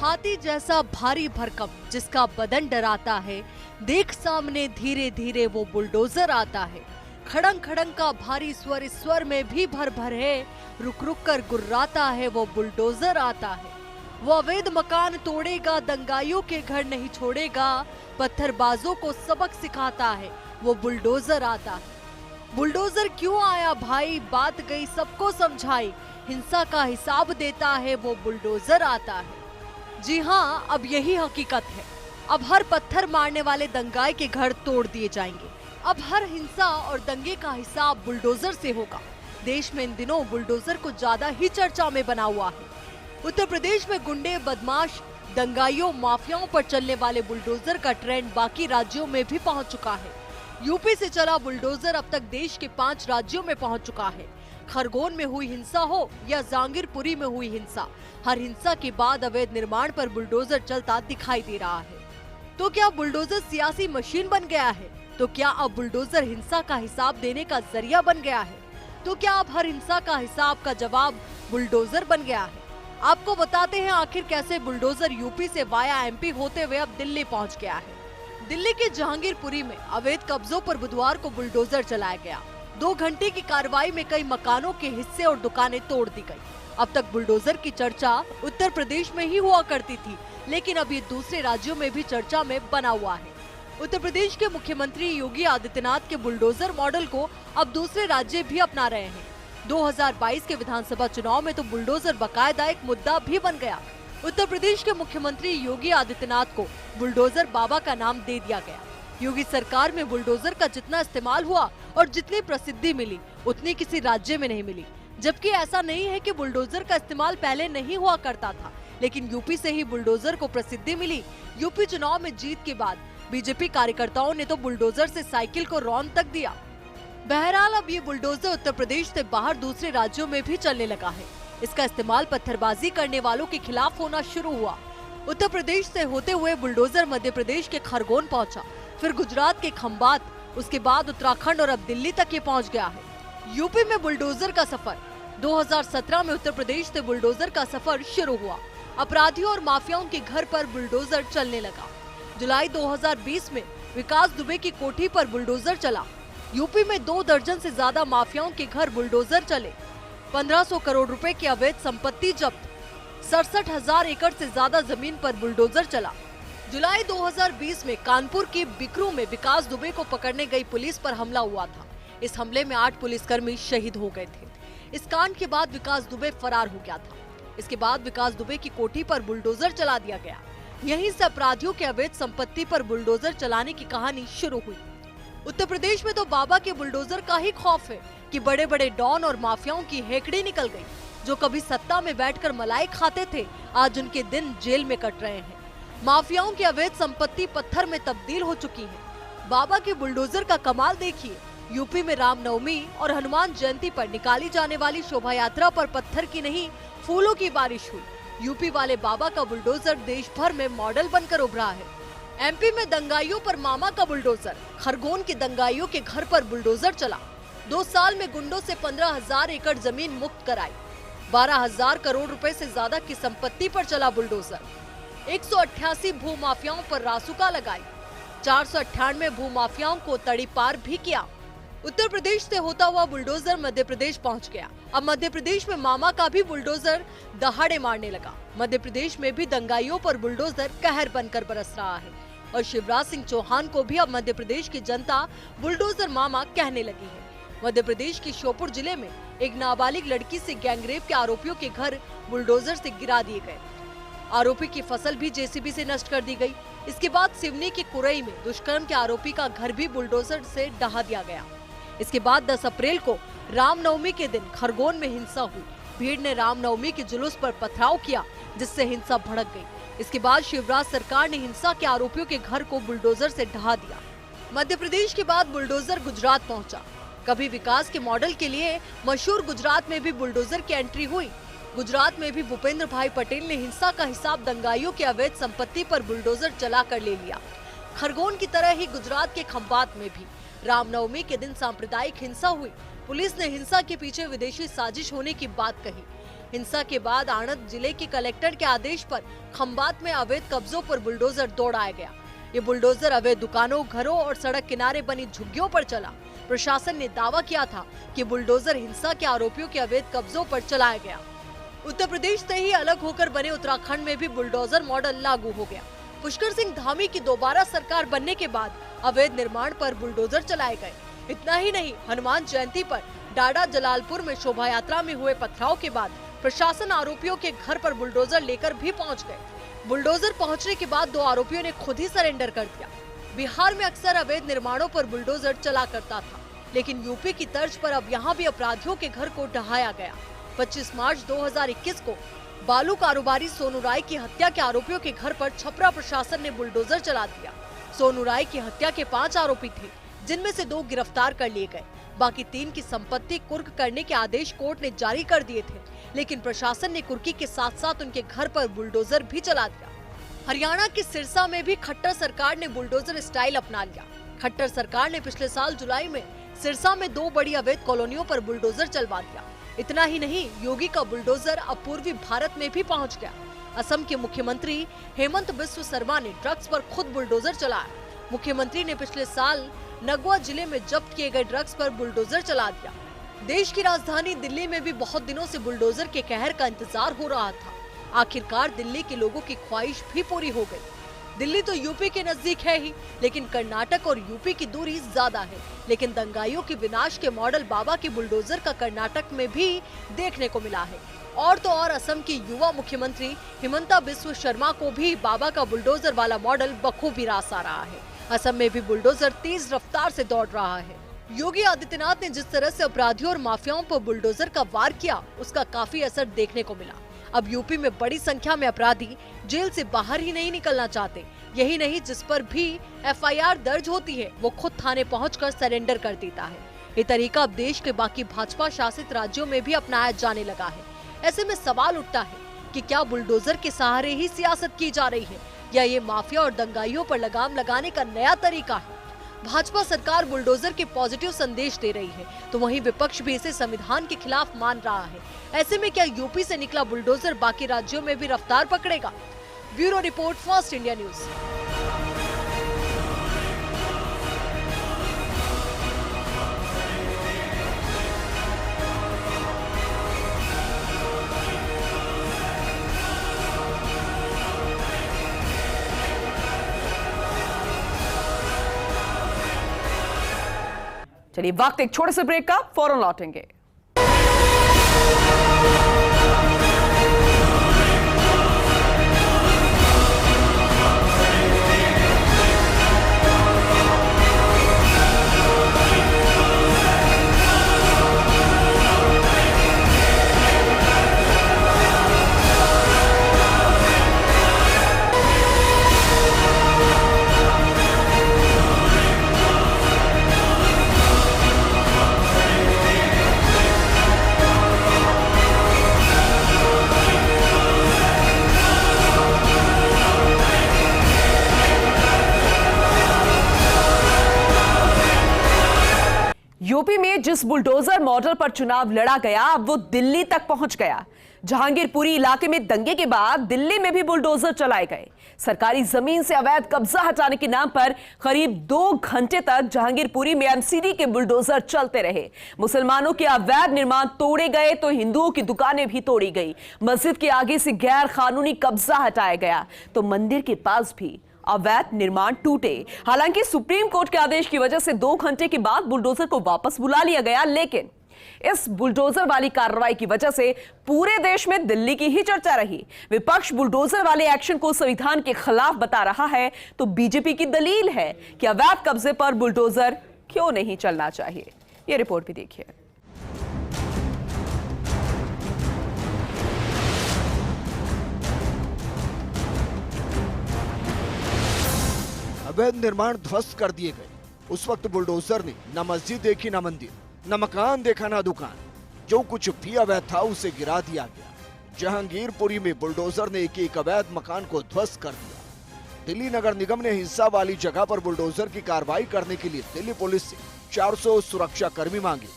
हाथी जैसा भारी भरकम जिसका बदन डराता है, देख सामने धीरे धीरे वो बुलडोजर आता है। खड़ंग खड़ंग का भारी स्वर इस स्वर में भी भर भर है, रुक रुक कर गुर्राता है वो बुलडोजर आता है। वो अवैध मकान तोड़ेगा, दंगाइयों के घर नहीं छोड़ेगा, पत्थरबाजों को सबक सिखाता है वो बुलडोजर आता है। बुलडोजर क्यों आया भाई, बात गई सबको समझाई, हिंसा का हिसाब देता है वो बुलडोजर आता है। जी हाँ, अब यही हकीकत है। अब हर पत्थर मारने वाले दंगाई के घर तोड़ दिए जाएंगे। अब हर हिंसा और दंगे का हिसाब बुलडोजर से होगा। देश में इन दिनों बुलडोजर को ज्यादा ही चर्चा में बना हुआ है। उत्तर प्रदेश में गुंडे, बदमाश, दंगाइयों, माफियाओं पर चलने वाले बुलडोजर का ट्रेंड बाकी राज्यों में भी पहुंच चुका है। यूपी से चला बुलडोजर अब तक देश के 5 राज्यों में पहुंच चुका है। खरगोन में हुई हिंसा हो या जांगीरपुरी में हुई हिंसा, हर हिंसा के बाद अवैध निर्माण पर बुलडोजर चलता दिखाई दे रहा है। तो क्या बुलडोजर सियासी मशीन बन गया है? तो क्या अब बुलडोजर हिंसा का हिसाब देने का जरिया बन गया है? तो क्या अब हर हिंसा का हिसाब का जवाब बुलडोजर बन गया है? आपको बताते हैं आखिर कैसे बुलडोजर यूपी से वाया एमपी होते हुए अब दिल्ली पहुंच गया है। दिल्ली के जहांगीरपुरी में अवैध कब्जों पर बुधवार को बुलडोजर चलाया गया। 2 घंटे की कार्रवाई में कई मकानों के हिस्से और दुकानें तोड़ दी गई। अब तक बुलडोजर की चर्चा उत्तर प्रदेश में ही हुआ करती थी, लेकिन अब ये दूसरे राज्यों में भी चर्चा में बना हुआ है। उत्तर प्रदेश के मुख्यमंत्री योगी आदित्यनाथ के बुलडोजर मॉडल को अब दूसरे राज्य भी अपना रहे हैं। 2022 के विधानसभा चुनाव में तो बुलडोजर बाकायदा एक मुद्दा भी बन गया। उत्तर प्रदेश के मुख्यमंत्री योगी आदित्यनाथ को बुलडोजर बाबा का नाम दे दिया गया। योगी सरकार में बुलडोजर का जितना इस्तेमाल हुआ और जितनी प्रसिद्धि मिली, उतनी किसी राज्य में नहीं मिली। जबकि ऐसा नहीं है कि बुलडोजर का इस्तेमाल पहले नहीं हुआ करता था, लेकिन यूपी से ही बुलडोजर को प्रसिद्धि मिली। यूपी चुनाव में जीत के बाद बीजेपी कार्यकर्ताओं ने तो बुलडोजर से साइकिल को रौन तक दिया। बहरहाल अब ये बुलडोजर उत्तर प्रदेश से बाहर दूसरे राज्यों में भी चलने लगा है। इसका इस्तेमाल पत्थरबाजी करने वालों के खिलाफ होना शुरू हुआ। उत्तर प्रदेश से होते हुए बुलडोजर मध्य प्रदेश के खरगोन पहुंचा, फिर गुजरात के खंबात, उसके बाद उत्तराखंड और अब दिल्ली तक ये पहुंच गया है। यूपी में बुलडोजर का सफर 2017 में उत्तर प्रदेश से बुलडोजर का सफर शुरू हुआ। अपराधियों और माफियाओं के घर पर बुलडोजर चलने लगा। जुलाई 2020 में विकास दुबे की कोठी पर बुलडोजर चला। यूपी में 2 दर्जन से ज्यादा माफियाओं के घर बुलडोजर चले। 1500 करोड़ रुपए की अवैध संपत्ति जब्त। 67,000 एकड़ से ज्यादा जमीन पर बुलडोजर चला। जुलाई 2020 में कानपुर के बिकरू में विकास दुबे को पकड़ने गई पुलिस पर हमला हुआ था। इस हमले में 8 पुलिसकर्मी शहीद हो गए थे। इस कांड के बाद विकास दुबे फरार हो गया था। इसके बाद विकास दुबे की कोठी पर बुलडोजर चला दिया गया। यहीं से अपराधियों के अवैध संपत्ति पर बुलडोजर चलाने की कहानी शुरू हुई। उत्तर प्रदेश में तो बाबा के बुलडोजर का ही खौफ है कि बड़े बड़े डॉन और माफियाओं की हेकड़ी निकल गई। जो कभी सत्ता में बैठकर मलाई खाते थे, आज उनके दिन जेल में कट रहे हैं। माफियाओं की अवैध संपत्ति पत्थर में तब्दील हो चुकी है। बाबा के बुलडोजर का कमाल देखिए। यूपी में रामनवमी और हनुमान जयंती पर निकाली जाने वाली शोभा यात्रा पर पत्थर की नहीं, फूलों की बारिश हुई। यूपी वाले बाबा का बुलडोजर देश भर में मॉडल बनकर उभरा है। एमपी में दंगाइयों पर मामा का बुलडोजर। खरगोन के दंगाइयों के घर पर बुलडोजर चला। 2 साल में गुंडों से 15,000 एकड़ जमीन मुक्त कराई। 12,000 करोड़ रुपए से ज्यादा की संपत्ति पर चला बुलडोजर। 188 भूमाफियाओं पर रासुका लगाई। 498 भूमाफियाओं को तड़ी पार भी किया। उत्तर प्रदेश से होता हुआ बुलडोजर मध्य प्रदेश पहुंच गया। अब मध्य प्रदेश में मामा का भी बुलडोजर दहाड़े मारने लगा। मध्य प्रदेश में भी दंगाइयों पर बुलडोजर कहर बनकर बरस रहा है और शिवराज सिंह चौहान को भी अब मध्य प्रदेश की जनता बुलडोजर मामा कहने लगी है। मध्य प्रदेश के श्योपुर जिले में एक नाबालिग लड़की से गैंगरेप के आरोपियों के घर बुलडोजर से गिरा दिए गए। आरोपी की फसल भी जेसीबी से नष्ट कर दी गई। इसके बाद सिवनी की कुरई में दुष्कर्म के आरोपी का घर भी बुलडोजर से ढहा दिया गया। इसके बाद 10 अप्रैल को रामनवमी के दिन खरगोन में हिंसा हुई। भीड़ ने रामनवमी के जुलूस पर पथराव किया, जिससे हिंसा भड़क गई। इसके बाद शिवराज सरकार ने हिंसा के आरोपियों के घर को बुलडोजर से ढहा दिया। मध्य प्रदेश के बाद बुलडोजर गुजरात पहुंचा। कभी विकास के मॉडल के लिए मशहूर गुजरात में भी बुलडोजर की एंट्री हुई। गुजरात में भी भूपेंद्र भाई पटेल ने हिंसा का हिसाब दंगाइयों की अवैध संपत्ति पर बुलडोजर चला कर ले लिया। खरगोन की तरह ही गुजरात के खंबात में भी रामनवमी के दिन सांप्रदायिक हिंसा हुई। पुलिस ने हिंसा के पीछे विदेशी साजिश होने की बात कही। हिंसा के बाद आणंद जिले के कलेक्टर के आदेश पर खंबात में अवैध कब्जों पर बुलडोजर दौड़ाया गया। ये बुलडोजर अवैध दुकानों, घरों और सड़क किनारे बनी झुग्गियों पर चला। प्रशासन ने दावा किया था कि बुलडोजर हिंसा के आरोपियों के अवैध कब्जों पर चलाया गया। उत्तर प्रदेश से ही अलग होकर बने उत्तराखंड में भी बुलडोजर मॉडल लागू हो गया। पुष्कर सिंह धामी की दोबारा सरकार बनने के बाद अवैध निर्माण पर बुलडोजर चलाए गए। इतना ही नहीं, हनुमान जयंती पर डाडा जलालपुर में शोभा यात्रा में हुए पथराव के बाद प्रशासन आरोपियों के घर पर बुलडोजर लेकर भी पहुंच गए। बुलडोजर पहुंचने के बाद 2 आरोपियों ने खुद ही सरेंडर कर दिया। बिहार में अक्सर अवैध निर्माणों पर बुलडोजर चला करता था, लेकिन यूपी की तर्ज पर अब यहाँ भी अपराधियों के घर को ढहाया गया। 25 मार्च 2021 को बालू कारोबारी सोनू राय की हत्या के आरोपियों के घर पर छपरा प्रशासन ने बुलडोजर चला दिया। सोनू राय की हत्या के 5 आरोपी थे, जिनमें से 2 गिरफ्तार कर लिए गए। बाकी 3 की संपत्ति कुर्क करने के आदेश कोर्ट ने जारी कर दिए थे, लेकिन प्रशासन ने कुर्की के साथ साथ उनके घर पर बुलडोजर भी चला दिया। हरियाणा के सिरसा में भी खट्टर सरकार ने बुलडोजर स्टाइल अपना लिया। खट्टर सरकार ने पिछले साल जुलाई में सिरसा में 2 बड़ी अवैध कॉलोनियों पर बुलडोजर चलवा दिया। इतना ही नहीं, योगी का बुलडोजर अब पूर्वी भारत में भी पहुंच गया। असम के मुख्यमंत्री हेमंत बिस्व शर्मा ने ड्रग्स पर खुद बुलडोजर चलाया। मुख्यमंत्री ने पिछले साल नगवा जिले में जब्त किए गए ड्रग्स पर बुलडोजर चला दिया। देश की राजधानी दिल्ली में भी बहुत दिनों से बुलडोजर के कहर का इंतजार हो रहा था। आखिरकार दिल्ली के लोगों की ख्वाहिश भी पूरी हो गई। दिल्ली तो यूपी के नजदीक है ही, लेकिन कर्नाटक और यूपी की दूरी ज्यादा है। लेकिन दंगाइयों के विनाश के मॉडल बाबा के बुलडोजर का कर्नाटक में भी देखने को मिला है। और तो और असम की युवा मुख्यमंत्री हिमंता बिस्व शर्मा को भी बाबा का बुलडोजर वाला मॉडल बखूबी रास आ रहा है। असम में भी बुलडोजर तेज रफ्तार से दौड़ रहा है। योगी आदित्यनाथ ने जिस तरह से अपराधियों और माफियाओं पर बुलडोजर का वार किया, उसका काफी असर देखने को मिला। अब यूपी में बड़ी संख्या में अपराधी जेल से बाहर ही नहीं निकलना चाहते। यही नहीं, जिस पर भी FIR दर्ज होती है वो खुद थाने पहुंचकर सरेंडर कर देता है। ये तरीका अब देश के बाकी भाजपा शासित राज्यों में भी अपनाया जाने लगा है। ऐसे में सवाल उठता है कि क्या बुलडोजर के सहारे ही सियासत की जा रही है, या ये माफिया और दंगाइयों पर लगाम लगाने का नया तरीका है। भाजपा सरकार बुलडोजर के पॉजिटिव संदेश दे रही है, तो वहीं विपक्ष भी इसे संविधान के खिलाफ मान रहा है। ऐसे में क्या यूपी से निकला बुलडोजर बाकी राज्यों में भी रफ्तार पकड़ेगा? Bureau report, first India news. चलिए, वक्त एक छोटे से ब्रेक का, फौरन लौटेंगे। यूपी में जिस बुलडोजर मॉडल पर चुनाव लड़ा गया, अब वो दिल्ली तक पहुंच गया। जहांगीरपुरी इलाके में दंगे के बाद दिल्ली में भी बुलडोजर चलाए गए। सरकारी जमीन से अवैध कब्जा हटाने के नाम पर करीब 2 घंटे तक जहांगीरपुरी में MCD के बुलडोजर चलते रहे। मुसलमानों के अवैध निर्माण तोड़े गए तो हिंदुओं की दुकानें भी तोड़ी गई। मस्जिद के आगे से गैर कानूनी कब्जा हटाया गया तो मंदिर के पास भी अवैध निर्माण टूटे। हालांकि सुप्रीम कोर्ट के आदेश की वजह से 2 घंटे के बाद बुलडोजर को वापस बुला लिया गया, लेकिन इस बुलडोजर वाली कार्रवाई की वजह से पूरे देश में दिल्ली की ही चर्चा रही। विपक्ष बुलडोजर वाले एक्शन को संविधान के खिलाफ बता रहा है, तो बीजेपी की दलील है कि अवैध कब्जे पर बुलडोजर क्यों नहीं चलना चाहिए। यह रिपोर्ट भी देखिए। अवैध निर्माण ध्वस्त कर दिए गए। उस वक्त बुलडोजर ने न मस्जिद देखी, न मंदिर, न मकान देखा, न दुकान। जो कुछ भी अवैध था उसे गिरा दिया गया। जहांगीरपुरी में बुलडोजर ने एक अवैध मकान को ध्वस्त कर दिया। दिल्ली नगर निगम ने हिंसा वाली जगह पर बुलडोजर की कार्रवाई करने के लिए दिल्ली पुलिस से 400 सुरक्षा कर्मी मांगे।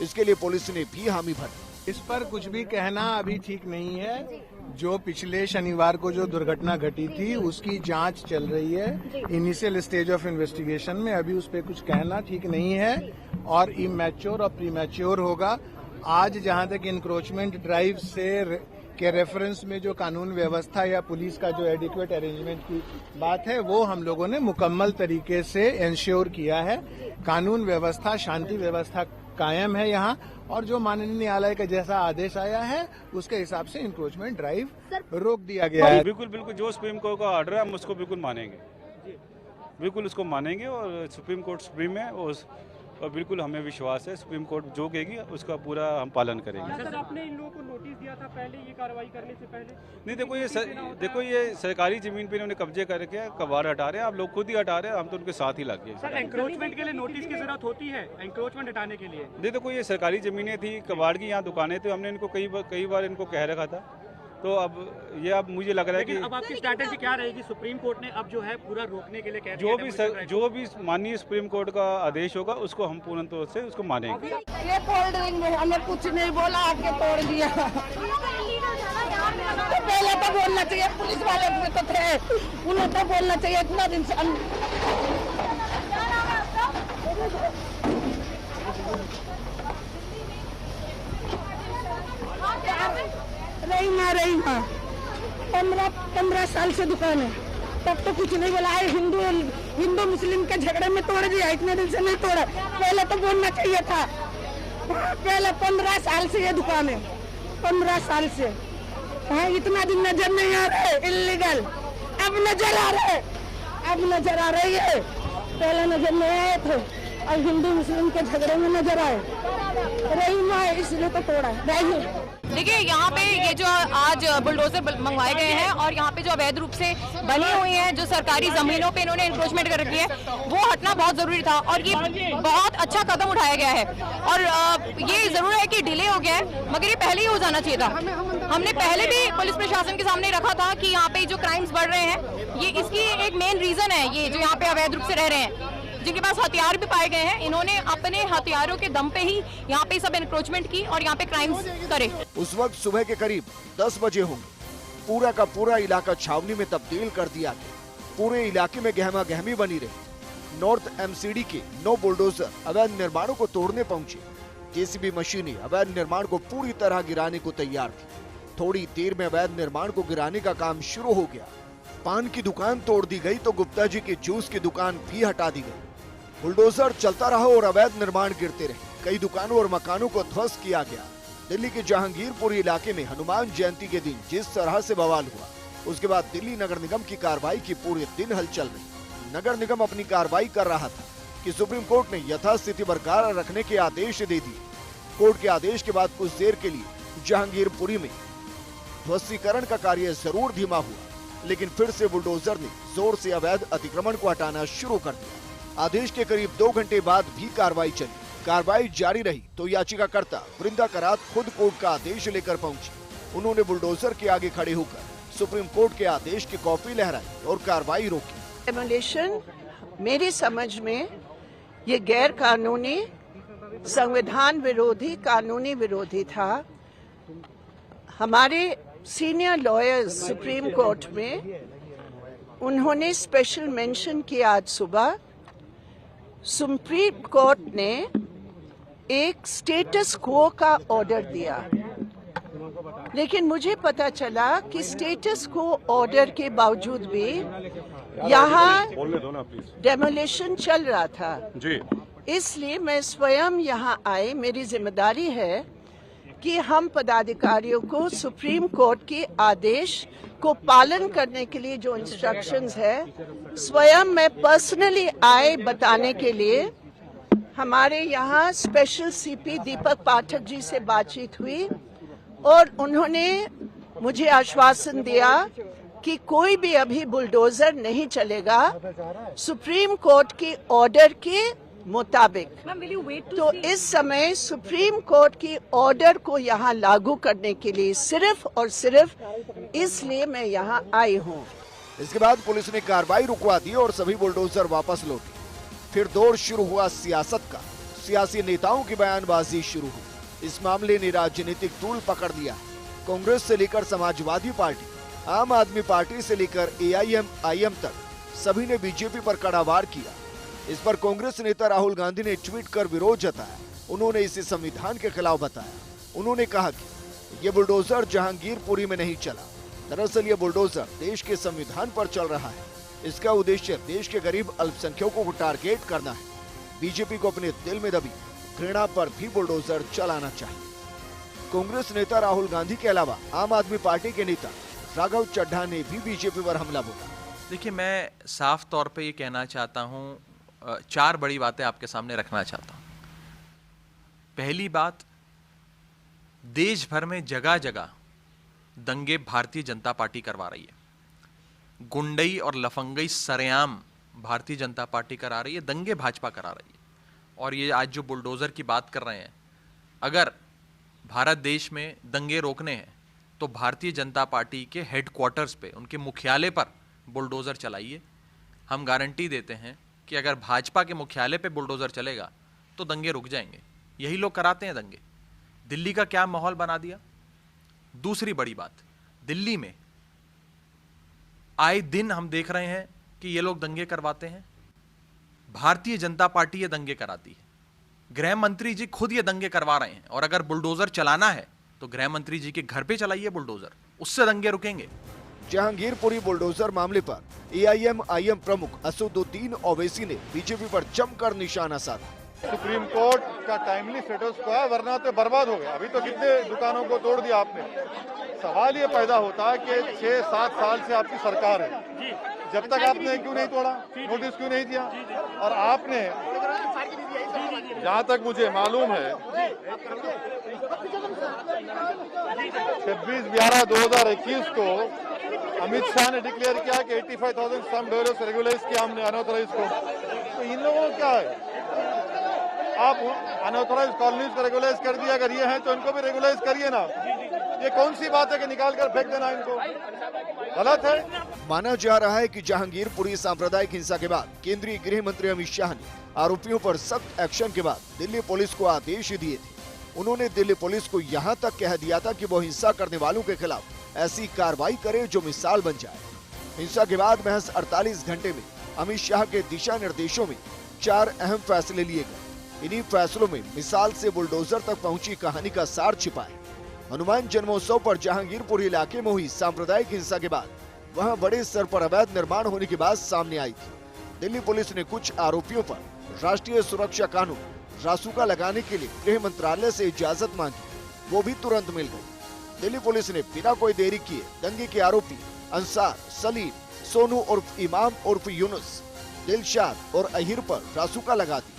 इसके लिए पुलिस ने भी हामी भरी। इस पर कुछ भी कहना अभी ठीक नहीं है। जो पिछले शनिवार को जो दुर्घटना घटी थी उसकी जांच चल रही है, इनिशियल स्टेज ऑफ इन्वेस्टिगेशन में। अभी उस पर कुछ कहना ठीक नहीं है और इमैच्योर और प्रीमैच्योर होगा। आज जहां तक इंक्रोचमेंट ड्राइव के रेफरेंस में जो कानून व्यवस्था या पुलिस का जो एडिक्वेट अरेंजमेंट की बात है, वो हम लोगों ने मुकम्मल तरीके से इंश्योर किया है। कानून व्यवस्था, शांति व्यवस्था कायम है यहाँ, और जो माननीय न्यायालय का जैसा आदेश आया है उसके हिसाब से इंक्रोचमेंट ड्राइव रोक दिया गया है। बिल्कुल बिल्कुल, जो सुप्रीम कोर्ट का ऑर्डर है हम उसको बिल्कुल मानेंगे, बिल्कुल उसको मानेंगे। और सुप्रीम कोर्ट सुप्रीम है और बिल्कुल हमें विश्वास है सुप्रीम कोर्ट जो कहेगी उसका पूरा हम पालन करेंगे। सर, आपने इन लोगों को नोटिस दिया था पहले ये कार्रवाई करने से पहले? नहीं, देखो ये सरकारी जमीन पे इन्होंने कब्जे करके कबाड़ हटा रहे हैं। आप लोग खुद ही हटा रहे हैं, हम तो उनके साथ ही लग गए। सर, एंक्रोचमेंट के लिए नोटिस की जरूरत होती है, एंक्रोचमेंट हटाने के लिए? नहीं, देखो ये सरकारी जमीनें थी, कबाड़ की यहाँ दुकानें थी, हमने इनको कई बार इनको कह रखा था। तो अब ये अब मुझे लग रहा है कि अब आपकी स्ट्रैटेजी क्या रहेगी? सुप्रीम कोर्ट ने अब जो है पूरा रोकने के लिए कह दिया, जो भी माननीय सुप्रीम कोर्ट का आदेश होगा उसको हम पूर्ण तौर से उसको मानेंगे। ये कोल्ड ड्रिंक में हमें कुछ नहीं बोला, आके तोड़ दिया। तो पहले तो बोलना चाहिए, पुलिस वाले भी तो थे, उन्हें तो बोलना चाहिए। इतना दिन से रही 15 साल से दुकान है, तब तो कुछ नहीं बोला। हिंदू मुस्लिम के झगड़े में तोड़ दिया, इतने दिन से नहीं तोड़ा। पहले तो बोलना चाहिए था। पहले 15 साल से ये दुकान है, 15 साल से। हाँ, इतना दिन नजर नहीं आ रहे इल्लीगल, अब नजर आ रहे, अब नजर आ रही है। पहले नजर नहीं आए थे, अब हिंदू मुस्लिम के झगड़े में नजर आए। रही है इसलिए तो तोड़ा। देखिए, यहाँ पे ये जो आज बुलडोजर मंगवाए गए हैं और यहाँ पे जो अवैध रूप से बनी हुई हैं, जो सरकारी जमीनों पे इन्होंने इंक्रोचमेंट कर रखी है, वो हटना बहुत जरूरी था और ये बहुत अच्छा कदम उठाया गया है। और ये जरूर है कि डिले हो गया है, मगर ये पहले ही हो जाना चाहिए था। हमने पहले भी पुलिस प्रशासन के सामने रखा था कि यहाँ पे जो क्राइम्स बढ़ रहे हैं, ये इसकी एक मेन रीजन है ये जो यहाँ पे अवैध रूप से रह रहे हैं, जिनके पास हथियार भी पाए गए हैं। इन्होंने अपने हथियारों के दम पे ही यहाँ पे सब एनक्रोचमेंट की और यहाँ पे क्राइम्स करे। उस वक्त सुबह के करीब 10 बजे होंगे। पूरा का पूरा इलाका छावनी में तब्दील कर दिया गया। पूरे इलाके में गहमा गहमी बनी रही। नॉर्थ एमसीडी के 9 बुलडोजर अवैध निर्माणों को तोड़ने पहुंचे। जेसीबी मशीनें अवैध निर्माण को पूरी तरह गिराने को तैयार थी। थोड़ी देर में अवैध निर्माण को गिराने का काम शुरू हो गया। पान की दुकान तोड़ दी गई तो गुप्ता जी की जूस की दुकान भी हटा दी गई। बुलडोजर चलता रहा और अवैध निर्माण गिरते रहे। कई दुकानों और मकानों को ध्वस्त किया गया। दिल्ली के जहांगीरपुरी इलाके में हनुमान जयंती के दिन जिस तरह से बवाल हुआ, उसके बाद दिल्ली नगर निगम की कार्रवाई की पूरे दिन हलचल रही। नगर निगम अपनी कार्रवाई कर रहा था कि सुप्रीम कोर्ट ने यथास्थिति बरकरार रखने के आदेश दे दिए। कोर्ट के आदेश के बाद कुछ देर के लिए जहांगीरपुरी में ध्वस्तीकरण का कार्य जरूर धीमा हुआ, लेकिन फिर से बुलडोजर ने जोर से अवैध अतिक्रमण को हटाना शुरू कर दिया। आदेश के करीब 2 घंटे बाद भी कार्रवाई चली। कार्रवाई जारी रही तो याचिकाकर्ता वृंदा करात खुद कोर्ट का आदेश लेकर पहुंची। उन्होंने बुलडोजर के आगे खड़े होकर सुप्रीम कोर्ट के आदेश की कॉपी लहराई और कार्रवाई रोकी। डेमोलिशन मेरी समझ में ये गैर कानूनी, संविधान विरोधी, कानूनी विरोधी था। हमारे सीनियर लॉयर्स सुप्रीम कोर्ट में उन्होंने स्पेशल मेंशन किया आज सुबह। सुप्रीम कोर्ट ने एक स्टेटस क्वो का ऑर्डर दिया, लेकिन मुझे पता चला कि स्टेटस क्वो ऑर्डर के बावजूद भी यहाँ डेमोलिशन चल रहा था जी। इसलिए मैं स्वयं यहाँ आई। मेरी जिम्मेदारी है कि हम पदाधिकारियों को सुप्रीम कोर्ट के आदेश को पालन करने के लिए जो इंस्ट्रक्शंस है, स्वयं मैं पर्सनली आए बताने के लिए। हमारे यहाँ स्पेशल सीपी दीपक पाठक जी से बातचीत हुई और उन्होंने मुझे आश्वासन दिया कि कोई भी अभी बुलडोजर नहीं चलेगा सुप्रीम कोर्ट के ऑर्डर के मुताबिक। तो इस समय सुप्रीम कोर्ट की ऑर्डर को यहाँ लागू करने के लिए सिर्फ और सिर्फ इसलिए मैं यहाँ आई हूँ। इसके बाद पुलिस ने कार्रवाई रुकवा दी और सभी बुलडोजर वापस लौटे। फिर दौर शुरू हुआ सियासत का। सियासी नेताओं की बयानबाजी शुरू हुई। इस मामले ने राजनीतिक तूल पकड़ लिया है। कांग्रेस से लेकर समाजवादी पार्टी, आम आदमी पार्टी से लेकर AIM तक सभी ने बीजेपी पर कड़ा वार किया। इस पर कांग्रेस नेता राहुल गांधी ने ट्वीट कर विरोध जताया। उन्होंने इसे संविधान के खिलाफ बताया। उन्होंने कहा कि ये बुलडोजर जहांगीरपुरी में नहीं चला, दरअसल ये बुलडोजर देश के संविधान पर चल रहा है। इसका उद्देश्य देश के गरीब अल्पसंख्यकों को टारगेट करना है। बीजेपी को अपने दिल में दबी घृणा पर भी बुलडोजर चलाना चाहिए। कांग्रेस नेता राहुल गांधी के अलावा आम आदमी पार्टी के नेता राघव चड्ढा ने भी बीजेपी पर हमला बोला। देखिए, मैं साफ तौर पे ये कहना चाहता हूँ, 4 बड़ी बातें आपके सामने रखना चाहता हूँ। पहली बात, देश भर में जगह जगह दंगे भारतीय जनता पार्टी करवा रही है। गुंडई और लफंगई सरेआम भारतीय जनता पार्टी करा रही है, दंगे भाजपा करा रही है। और ये आज जो बुलडोजर की बात कर रहे हैं, अगर भारत देश में दंगे रोकने हैं तो भारतीय जनता पार्टी के हेडक्वार्टर्स पे, उनके मुख्यालय पर बुलडोजर चलाइए। हम गारंटी देते हैं कि अगर भाजपा के मुख्यालय पे बुलडोजर चलेगा तो दंगे रुक जाएंगे। यही लोग कराते हैं दंगे। दिल्ली का क्या माहौल बना दिया। दूसरी बड़ी बात, दिल्ली में आए दिन हम देख रहे हैं कि ये लोग दंगे करवाते हैं। भारतीय जनता पार्टी ये दंगे कराती है। गृह मंत्री जी खुद ये दंगे करवा रहे हैं। और अगर बुलडोजर चलाना है तो गृह मंत्री जी के घर पे चलाइए बुलडोजर, उससे दंगे रुकेंगे। जहांगीरपुरी बुलडोजर मामले पर AIM प्रमुख असदुद्दीन ओवैसी ने बीजेपी पर जमकर निशाना साधा। सुप्रीम कोर्ट का टाइमली स्टेटस को है, वरना तो बर्बाद हो गया। अभी तो कितने दुकानों को तोड़ दिया आपने। सवाल ये पैदा होता है कि 6-7 साल से आपकी सरकार है, जब तक आपने क्यों नहीं तोड़ा, नोटिस क्यों नहीं दिया? और आपने, जहाँ तक मुझे मालूम है, 26/11/2021 को अमित शाह ने डिक्लेयर किया कि 85,000 स्लम डवेलपर्स रेगुलाइज किया हमने अनऑथराइज को। तो इन लोगों को क्या है, आप अनऑथराइज कॉलोनीज को रेगुलाइज कर दिया, अगर ये है तो इनको भी रेगुलाइज करिए ना। ये कौन सी बात है कि निकाल कर फेंक देना इनको, गलत है। माना जा रहा है कि जहांगीरपुरी सांप्रदायिक हिंसा के बाद केंद्रीय गृह मंत्री अमित शाह ने आरोपियों पर सख्त एक्शन के बाद दिल्ली पुलिस को आदेश दिए थे। उन्होंने दिल्ली पुलिस को यहाँ तक कह दिया था कि वो हिंसा करने वालों के खिलाफ ऐसी कार्रवाई करे जो मिसाल बन जाए। हिंसा के बाद महज 48 घंटे में अमित शाह के दिशा निर्देशों में 4 अहम फैसले लिए गए। इन्हीं फैसलों में मिसाल से बुलडोजर तक पहुंची कहानी का सार छिपा है। हनुमान जन्मोत्सव पर जहांगीरपुर इलाके में हुई सांप्रदायिक हिंसा के बाद वहां बड़े स्तर पर अवैध निर्माण होने की बात सामने आई थी। दिल्ली पुलिस ने कुछ आरोपियों पर राष्ट्रीय सुरक्षा कानून रासुका लगाने के लिए गृह मंत्रालय से इजाजत मांगी, वो भी तुरंत मिल गई। दिल्ली पुलिस ने बिना कोई देरी किए दंगे के आरोपी अंसार, सलीम, सोनू उर्फ इमाम उर्फ यूनुस, दिलशाद और अहिर पर रासुका लगा दी।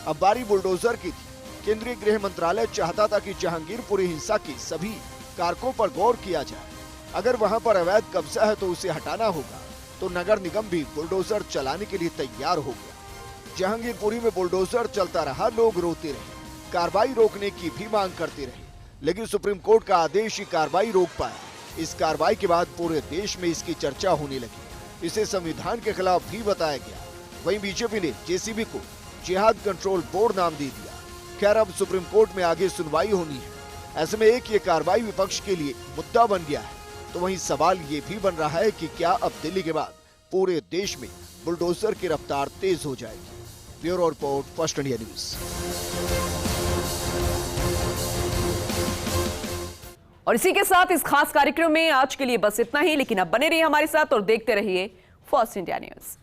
अब बारी बुलडोजर की थी। केंद्रीय गृह मंत्रालय चाहता था कि जहांगीरपुरी हिंसा के सभी कारकों पर गौर किया जाए। अगर वहां पर अवैध कब्जा है तो उसे हटाना होगा। तो नगर निगम भी बुलडोजर चलाने के लिए तैयार हो गया। जहांगीरपुरी में बुलडोजर चलता रहा, लोग रोते रहे, कार्रवाई रोकने की भी मांग करते रहे, लेकिन सुप्रीम कोर्ट का आदेश ही कार्रवाई रोक पाया। इस कार्रवाई के बाद पूरे देश में इसकी चर्चा होने लगी। इसे संविधान के खिलाफ भी बताया गया। वहीं बीजेपी ने JCB को जिहाद कंट्रोल बोर्ड नाम दे दिया। खैर, अब सुप्रीम कोर्ट में आगे सुनवाई होनी है। ऐसे में एक ये कार्रवाई विपक्ष के लिए मुद्दा बन गया है। तो वहीं सवाल ये भी बन रहा है कि क्या अब दिल्ली के बाद पूरे देश में बुलडोजर की रफ्तार तेज हो जाएगी। Bureau report, first India news. और इसी के साथ इस खास कार्यक्रम में आज के लिए बस इतना ही, लेकिन अब बने रहिए हमारे साथ और देखते रहिए फर्स्ट इंडिया न्यूज।